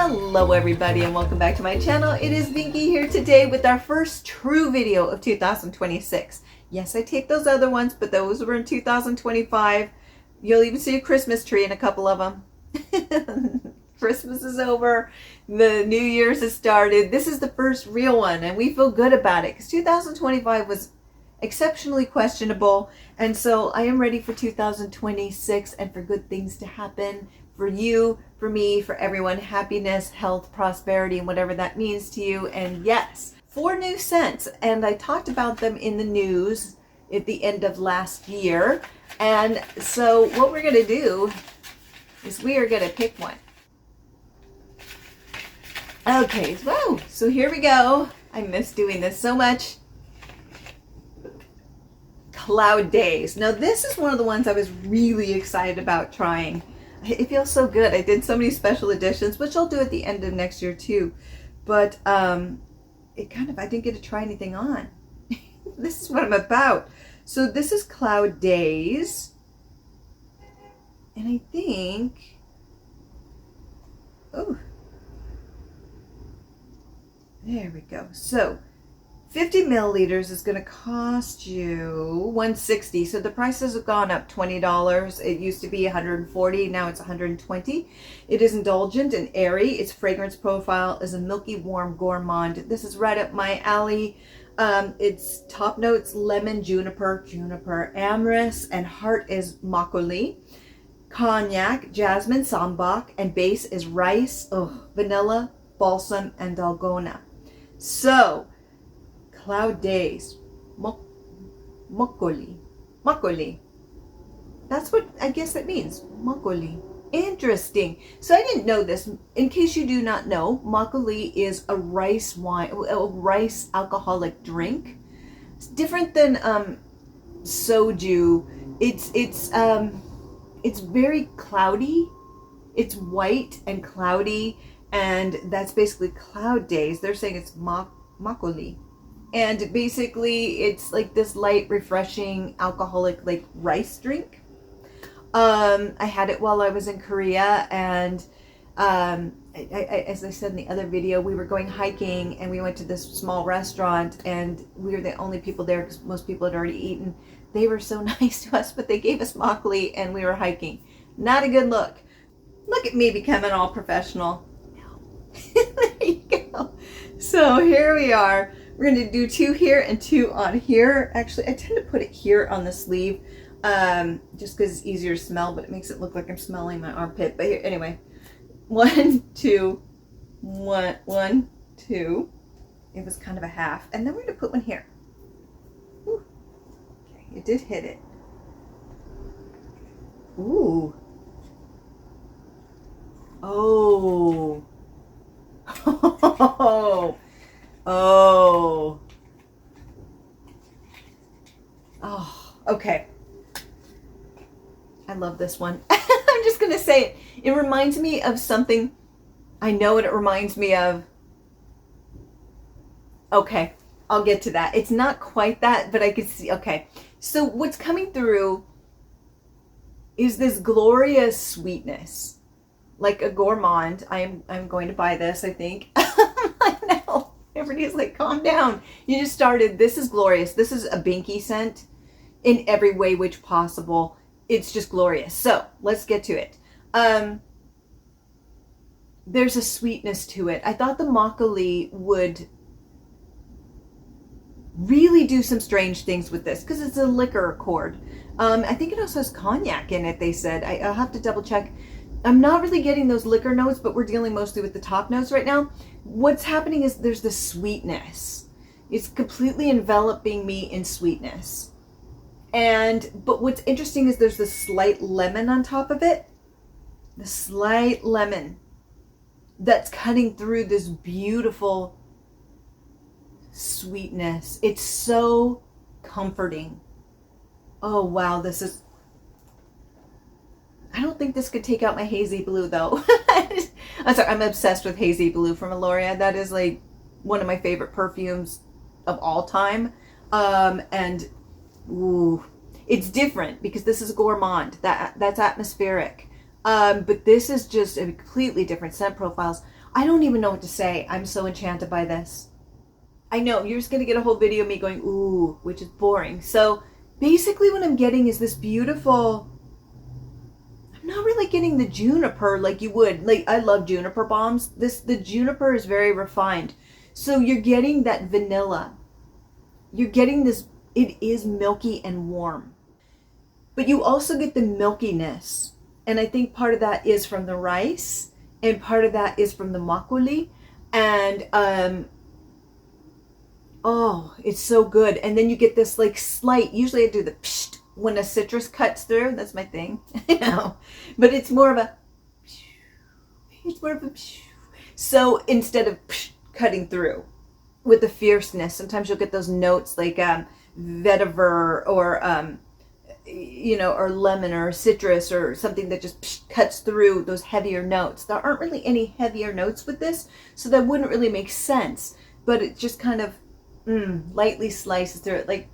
Hello everybody and welcome back to my channel. It is Vinky here today with our first true video of 2026. Yes, I taped those other ones, but those were in 2025. You'll even see a Christmas tree in a couple of them. Christmas is over. The New Year's has started. This is the first real one and we feel good about it because 2025 was exceptionally questionable. And so I am ready for 2026 and for good things to happen for you, for me, for everyone. Happiness, health, prosperity, and whatever that means to you. And yes, 4 new scents. And I talked about them in the news at the end of last year. And so what we're going to do is we are going to pick one. Okay, whoa, so here we go. I miss doing this so much. Cloud Daze. Now this is one of the ones I was really excited about trying. It feels so good. I did so many special editions, which I'll do at the end of next year too. But I didn't get to try anything on. This is what I'm about. So this is Cloud Daze. And I think, oh, there we go. So 50 milliliters is going to cost you $160. So the prices have gone up $20. It used to be $140. Now it's $120. It is indulgent and airy. Its fragrance profile is a milky, warm gourmand. This is right up my alley. Its top notes, lemon, juniper, amorous, and heart is makgeolli. Cognac, jasmine, sambac, and base is rice, vanilla, balsam, and dalgona. So Cloud Daze, makgeolli. That's what I guess it means, makgeolli. Interesting. So I didn't know this. In case you do not know, makgeolli is a rice wine, a rice alcoholic drink. It's different than soju. It's very cloudy. It's white and cloudy, and that's basically Cloud Daze. They're saying it's makgeolli. And basically it's like this light, refreshing, alcoholic, like rice drink. I had it while I was in Korea, and as I said in the other video, we were going hiking and we went to this small restaurant and we were the only people there because most people had already eaten. They were so nice to us, but they gave us makgeolli and we were hiking. Not a good look. Look at me becoming all professional. No. There you go. So here we are. We're going to do 2 here and 2 on here. Actually, I tend to put it here on the sleeve just because it's easier to smell, but it makes it look like I'm smelling my armpit. But here, anyway, 1, 2, 1, 1, 2. It was kind of a half. And then we're going to put one here. Ooh. Okay, it did hit it. Ooh. Oh. Oh. Oh. Oh, okay. I love this one. I'm just going to say it. It reminds me of something. I know what it reminds me of. Okay, I'll get to that. It's not quite that, but I can see. Okay, so what's coming through is this glorious sweetness. Like a gourmand. I'm going to buy this, I think. I know. Everybody's like, calm down. You just started. This is glorious. This is a binky scent in every way which possible. It's just glorious. So let's get to it. There's a sweetness to it. I thought the makgeolli would really do some strange things with this because it's a liquor accord. I think it also has cognac in it, they said. I'll have to double check. I'm not really getting those liquor notes, but we're dealing mostly with the top notes right now. What's happening is there's this sweetness. It's completely enveloping me in sweetness. But what's interesting is there's this slight lemon on top of it. The slight lemon that's cutting through this beautiful sweetness. It's so comforting. Oh, wow, this is... I don't think this could take out my hazy blue though. I'm sorry, I'm obsessed with hazy blue from Elorea. That is like one of my favorite perfumes of all time. And ooh, it's different because this is a gourmand. That's atmospheric. But this is just a completely different scent profiles. I don't even know what to say. I'm so enchanted by this. I know, you're just going to get a whole video of me going, ooh, which is boring. So basically what I'm getting is this beautiful, I'm not really getting the juniper like you would. Like, I love juniper bombs. The juniper is very refined. So you're getting that vanilla. You're getting this, it is milky and warm. But you also get the milkiness. And I think part of that is from the rice, and part of that is from the makgeolli. And oh, it's so good. And then you get this like slight, usually I do the psht when a citrus cuts through. That's my thing. I know. But it's more of a, so instead of cutting through with the fierceness, sometimes you'll get those notes like vetiver or, you know, or lemon or citrus or something that just cuts through those heavier notes. There aren't really any heavier notes with this, so that wouldn't really make sense. But it just kind of lightly slices through it, like,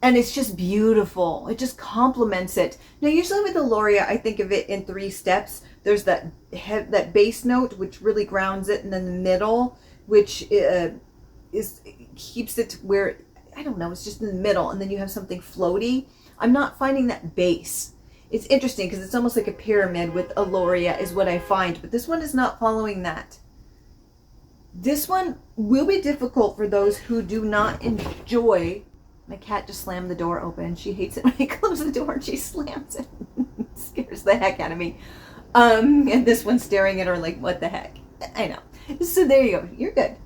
and it's just beautiful. It just complements it. Now, usually with Elorea, I think of it in 3 steps. There's that base note, which really grounds it, and then the middle, which keeps it where, I don't know, it's just in the middle, and then you have something floaty. I'm not finding that base. It's interesting because it's almost like a pyramid with Elorea is what I find, but this one is not following that. This one will be difficult for those who do not enjoy. My cat just slammed the door open. She hates it when I close the door and she slams it. It scares the heck out of me. And this one's staring at her like, what the heck? I know. So there you go. You're good.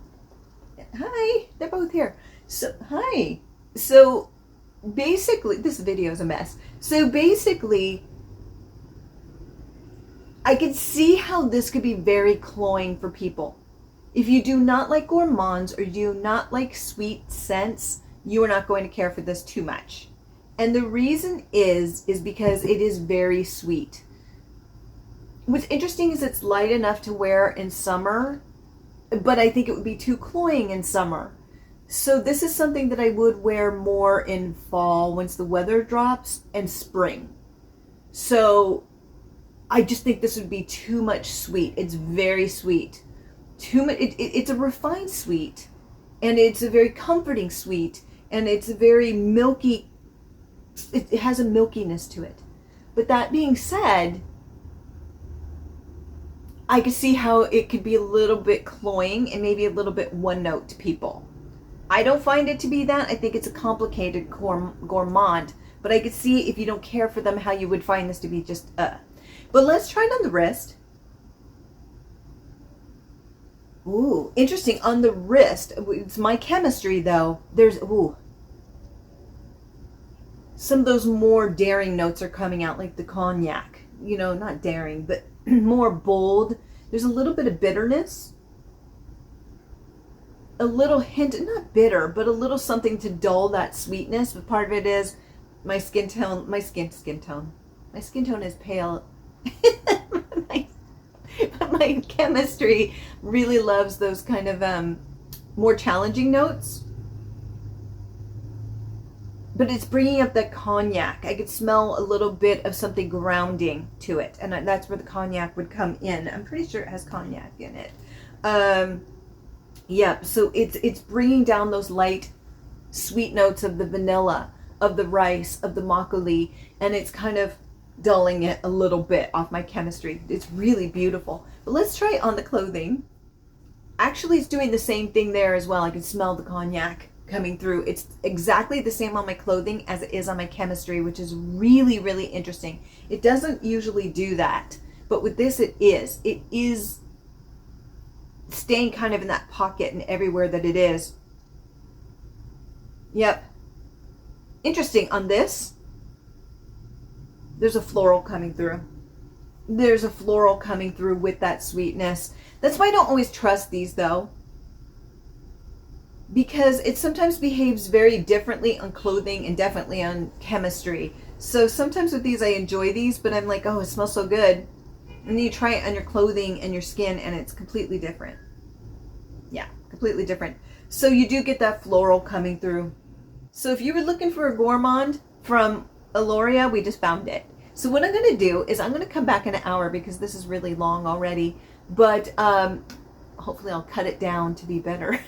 Hi. They're both here. So, hi. So basically, this video is a mess. So basically, I could see how this could be very cloying for people. If you do not like gourmands or do not like sweet scents, you are not going to care for this too much. And the reason is because it is very sweet. What's interesting is it's light enough to wear in summer, but I think it would be too cloying in summer. So this is something that I would wear more in fall once the weather drops, and spring. So I just think this would be too much sweet. It's very sweet. Too much. It's a refined sweet, and it's a very comforting sweet, and it's a very milky. It has a milkiness to it. But that being said, I could see how it could be a little bit cloying and maybe a little bit one note to people. I don't find it to be that. I think it's a complicated gourmand, but I could see if you don't care for them how you would find this to be just But let's try it on the wrist. Ooh, interesting. On the wrist, it's my chemistry though. There's, some of those more daring notes are coming out, like the cognac. You know, not daring, but more bold. There's a little bit of bitterness. A little hint, not bitter, but a little something to dull that sweetness. But part of it is my skin tone. My skin tone is pale. But my chemistry really loves those kind of more challenging notes. But it's bringing up that cognac. I could smell a little bit of something grounding to it. And that's where the cognac would come in. I'm pretty sure it has cognac in it. Yeah, so it's bringing down those light, sweet notes of the vanilla, of the rice, of the makgeolli. And it's kind of dulling it a little bit off my chemistry. It's really beautiful. But let's try it on the clothing. Actually, it's doing the same thing there as well. I can smell the cognac coming through. It's exactly the same on my clothing as it is on my chemistry, which is really, really interesting. It doesn't usually do that, but with this it is. It is staying kind of in that pocket and everywhere that it is. Yep. Interesting. On this, there's a floral coming through. There's a floral coming through with that sweetness. That's why I don't always trust these though, because it sometimes behaves very differently on clothing and definitely on chemistry. So sometimes with these I enjoy these, but I'm like, oh, it smells so good. And then you try it on your clothing and your skin and it's completely different. Yeah, completely different. So you do get that floral coming through. So if you were looking for a gourmand from Elorea, we just found it. So what I'm going to do is I'm going to come back in an hour because this is really long already. but hopefully I'll cut it down to be better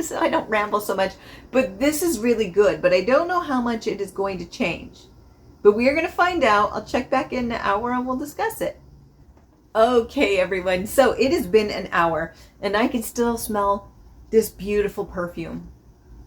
so I don't ramble so much. But this is really good, but I don't know how much it is going to change. But we are going to find out. I'll check back in an hour and we'll discuss it. Okay, everyone. So it has been an hour and I can still smell this beautiful perfume.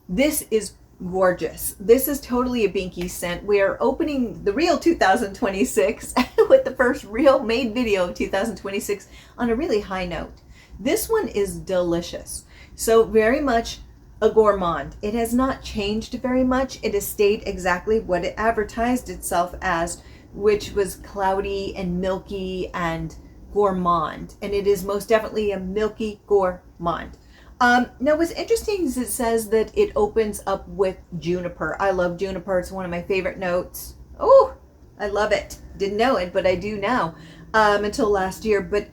This is gorgeous. This is totally a Binky scent. We are opening the real 2026 with the first real made video of 2026 on a really high note. This one is delicious. So very much a gourmand. It has not changed very much. It has stayed exactly what it advertised itself as, which was cloudy and milky and gourmand. And it is most definitely a milky gourmand. Now what's interesting is it says that it opens up with juniper. I love juniper. It's one of my favorite notes. Oh, I love it. Didn't know it, but I do now, until last year. But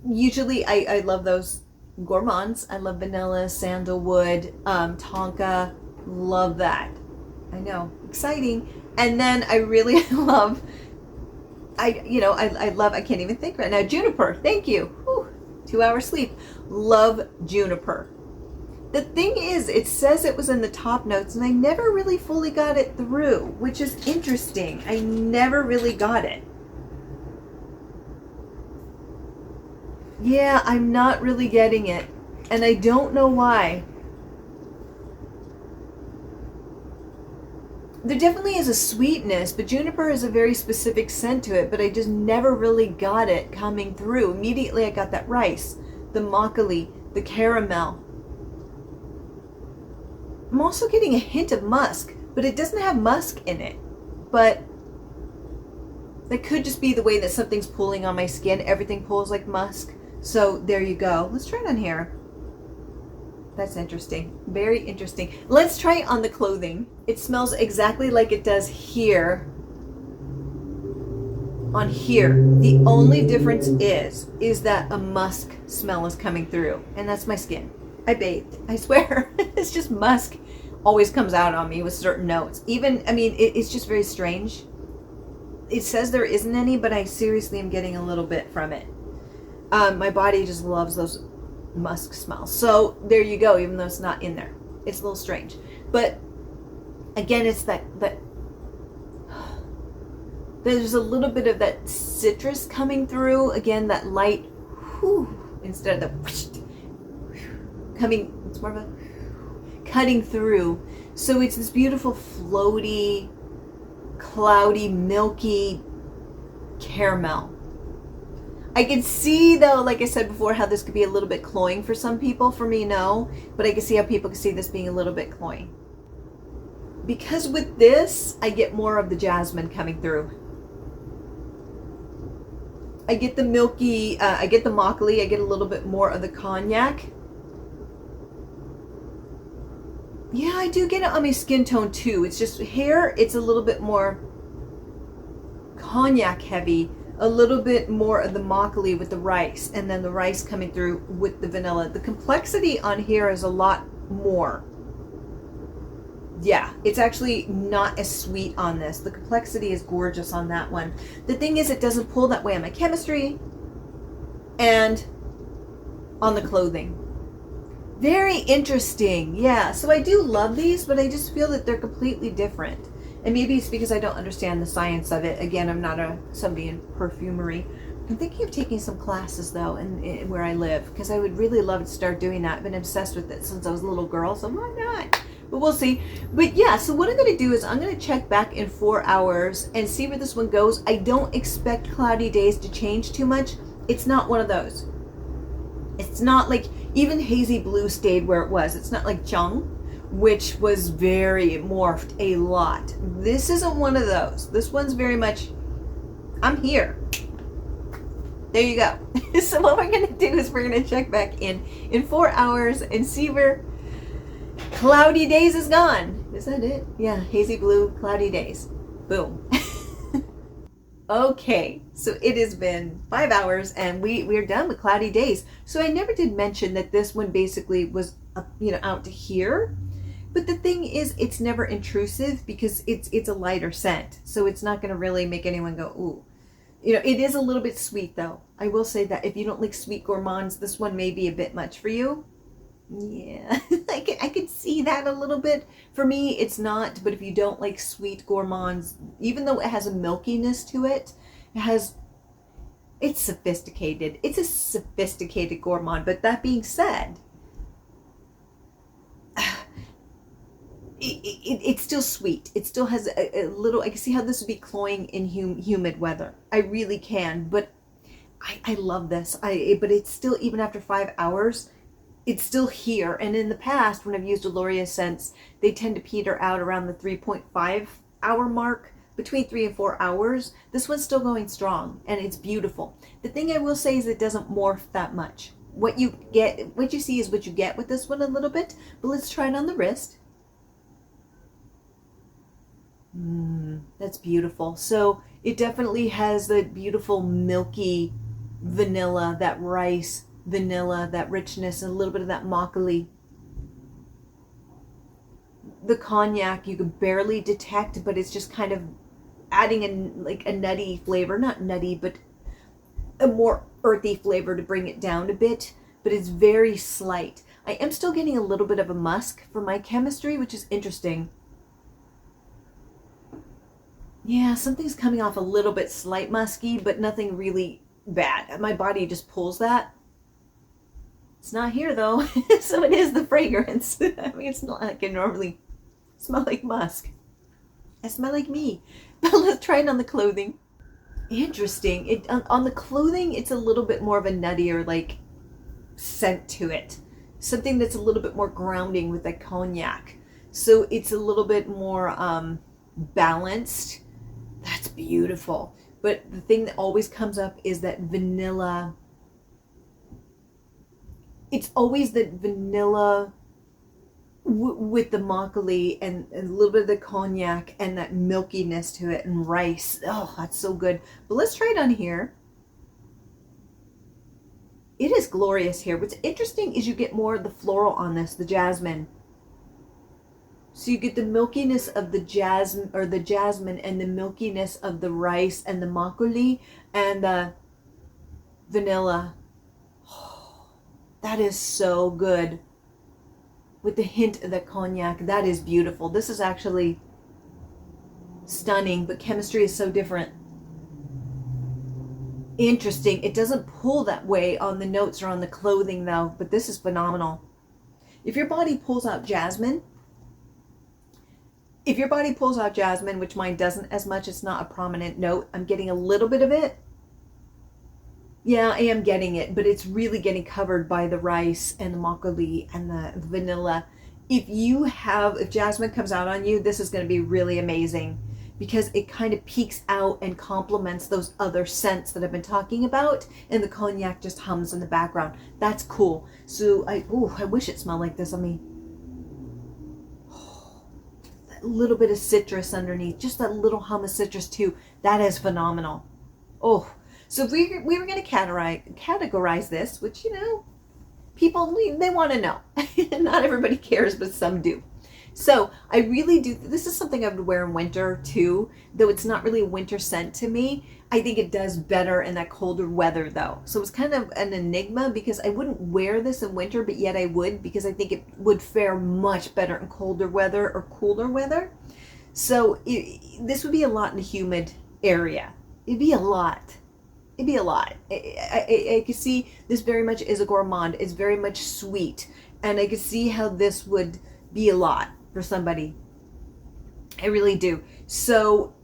usually I love those gourmands. I love vanilla, sandalwood, tonka. Love that. I know. Exciting. And then I really love, I can't even think right now. Juniper. Thank you. Whew, 2 hours sleep. Love juniper. The thing is, it says it was in the top notes and I never really fully got it through, which is interesting. I never really got it. Yeah, I'm not really getting it. And I don't know why. There definitely is a sweetness, but juniper has a very specific scent to it, but I just never really got it coming through. Immediately I got that rice, the makgeolli, the caramel. I'm also getting a hint of musk, but it doesn't have musk in it. But that could just be the way that something's pulling on my skin. Everything pulls like musk. So there you go. Let's try it on here. That's interesting. Very interesting. Let's try it on the clothing. It smells exactly like it does here. On here. The only difference is that a musk smell is coming through. And that's my skin. I bathed. I swear. It's just musk always comes out on me with certain notes. Even, I mean, it's just very strange. It says there isn't any, but I seriously am getting a little bit from it. My body just loves those musk smells. So there you go, even though it's not in there. It's a little strange. But again, it's that there's a little bit of that citrus coming through. Again, that light instead of the coming, it's more of a cutting through. So it's this beautiful floaty, cloudy, milky caramel. I can see though, like I said before, how this could be a little bit cloying for some people. For me, no. But I can see how people can see this being a little bit cloying. Because with this, I get more of the jasmine coming through. I get the milky, I get the makgeolli, I get a little bit more of the cognac. Yeah, I do get it on my skin tone too. It's just hair, it's a little bit more cognac heavy. A little bit more of the makgeolli with the rice, and then the rice coming through with the vanilla. The complexity on here is a lot more. Yeah, it's actually not as sweet on this. The complexity is gorgeous on that one. The thing is, it doesn't pull that way on my chemistry and on the clothing. Very interesting. Yeah, so I do love these, but I just feel that they're completely different. And maybe it's because I don't understand the science of it. Again, I'm not somebody in perfumery. I'm thinking of taking some classes though, in where I live, because I would really love to start doing that. I've been obsessed with it since I was a little girl, so why not? But we'll see. But yeah, so what I'm going to do is I'm going to check back in 4 hours and see where this one goes. I don't expect Cloudy Days to change too much. It's not one of those. It's not like, even Hazy Blue stayed where it was. It's not like Chung, which was very morphed a lot. This isn't one of those. This one's very much, I'm here. There you go. So what we're going to do is we're going to check back in 4 hours and see where Cloudy Days is gone. Is that it? Yeah, Hazy Blue, Cloudy Days. Boom. Okay, so it has been 5 hours and we're done with Cloudy Days. So I never did mention that this one basically was, out to here. But the thing is, it's never intrusive because it's a lighter scent. So it's not going to really make anyone go, ooh. You know, it is a little bit sweet though. I will say that if you don't like sweet gourmands, this one may be a bit much for you. Yeah, I could see that a little bit. For me, it's not, but if you don't like sweet gourmands, even though it has a milkiness to it, it's sophisticated. It's a sophisticated gourmand. But that being said, it's still sweet. It still has a little, I can see how this would be cloying in humid weather. I really can, but I love this. But it's still, even after 5 hours, it's still here. And in the past, when I've used Elorea scents, they tend to peter out around the 3.5 hour mark, between 3 and 4 hours. This one's still going strong, and it's beautiful. The thing I will say is it doesn't morph that much. What you see is what you get with this one a little bit. But let's try it on the wrist. That's beautiful. So it definitely has the beautiful milky vanilla, that rice vanilla, that richness, and a little bit of that makgeolli. The cognac you can barely detect, but it's just kind of adding a nutty flavor, not nutty, but a more earthy flavor to bring it down a bit, but it's very slight. I am still getting a little bit of a musk from my chemistry, which is interesting. Yeah, something's coming off a little bit slight musky, but nothing really bad. My body just pulls that. It's not here though, so it is the fragrance. I mean, it's not like I normally smell like musk. I smell like me. But let's try it on the clothing. Interesting. On the clothing, it's a little bit more of a nuttier like scent to it. Something that's a little bit more grounding with that cognac. So it's a little bit more balanced. That's beautiful. But the thing that always comes up is that vanilla. It's always that vanilla with the makgeolli and a little bit of the cognac and that milkiness to it, and rice. Oh, that's so good. But let's try it on here. It is glorious here. What's interesting is you get more of the floral on this, the jasmine. So you get the milkiness of the jasmine, and the milkiness of the rice and the makgeolli and the vanilla. Oh, that is so good. With the hint of the cognac, that is beautiful. This is actually stunning, but chemistry is so different. Interesting. It doesn't pull that way on the notes or on the clothing though, but this is phenomenal. If your body pulls out jasmine, which mine doesn't as much, it's not a prominent note. I'm getting a little bit of it. Yeah, I am getting it, but it's really getting covered by the rice and the makgeolli and the vanilla. If jasmine comes out on you, this is going to be really amazing because it kind of peeks out and complements those other scents that I've been talking about, and the cognac just hums in the background. That's cool. So I wish it smelled like this on me. That little bit of citrus underneath, just that little hum of citrus too. That is phenomenal. Oh. So if we were going to categorize this, which, people, they want to know. Not everybody cares, but some do. So I really do. This is something I would wear in winter too, though it's not really a winter scent to me. I think it does better in that colder weather though. So it's kind of an enigma because I wouldn't wear this in winter, but yet I would, because I think it would fare much better in colder weather or cooler weather. So this would be a lot in a humid area. It'd be a lot. I can see this very much is a gourmand. It's very much sweet. And I can see how this would be a lot for somebody. I really do. So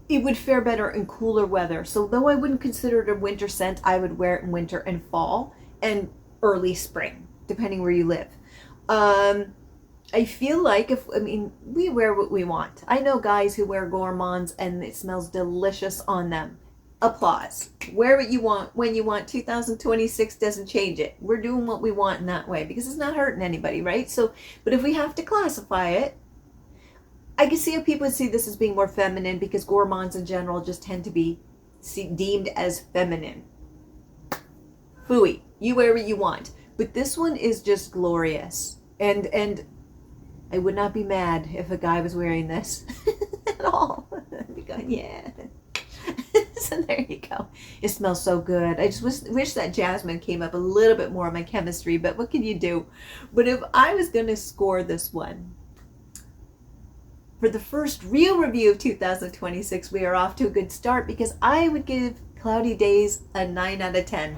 it would fare better in cooler weather. So though I wouldn't consider it a winter scent, I would wear it in winter and fall and early spring, depending where you live. I feel like we wear what we want. I know guys who wear gourmands and it smells delicious on them. Applause. Wear what you want when you want. 2026 doesn't change it. We're doing what we want in that way because it's not hurting anybody, right? So, but if we have to classify it, I can see how people would see this as being more feminine because gourmands in general just tend to be deemed as feminine. Phooey. You wear what you want. But this one is just glorious. And I would not be mad if a guy was wearing this at all. I'd be going, yeah. So there you It smells so good. I just wish that jasmine came up a little bit more in my chemistry, but what can you do? But if I was going to score this one, for the first real review of 2026, we are off to a good start because I would give Cloudy Daze a 9 out of 10.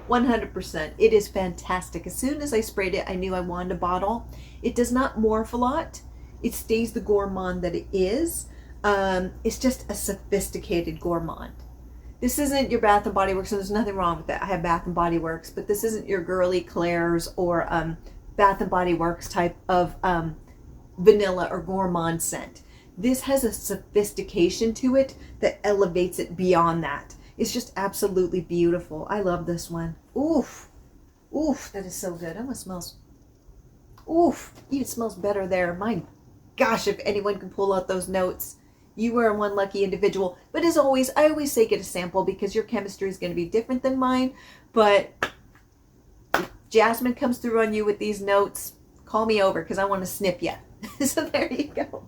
100%. It is fantastic. As soon as I sprayed it, I knew I wanted a bottle. It does not morph a lot. It stays the gourmand that it is. It's just a sophisticated gourmand. This isn't your Bath & Body Works, and there's nothing wrong with that. I have Bath & Body Works, but this isn't your girly Claire's or Bath & Body Works type of vanilla or gourmand scent. This has a sophistication to it that elevates it beyond that. It's just absolutely beautiful. I love this one. Oof. Oof, that is so good. It almost smells, oof, even smells better there. My gosh, if anyone can pull out those notes, you are one lucky individual. But as always, I always say get a sample because your chemistry is going to be different than mine. But if Jasmine comes through on you with these notes, call me over because I want to snip you. So there you go.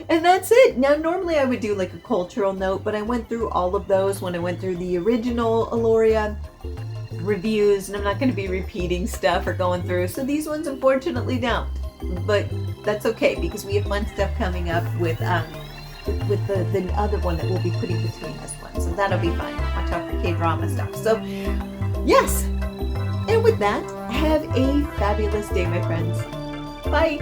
And that's it. Now, normally I would do like a cultural note, but I went through all of those when I went through the original Elorea reviews, and I'm not going to be repeating stuff or going through. So these ones, unfortunately, don't. But that's okay because we have fun stuff coming up with the other one that we'll be putting between this one. So that'll be fun. Watch out for K-drama stuff. So, yes. And with that, have a fabulous day, my friends. Bye.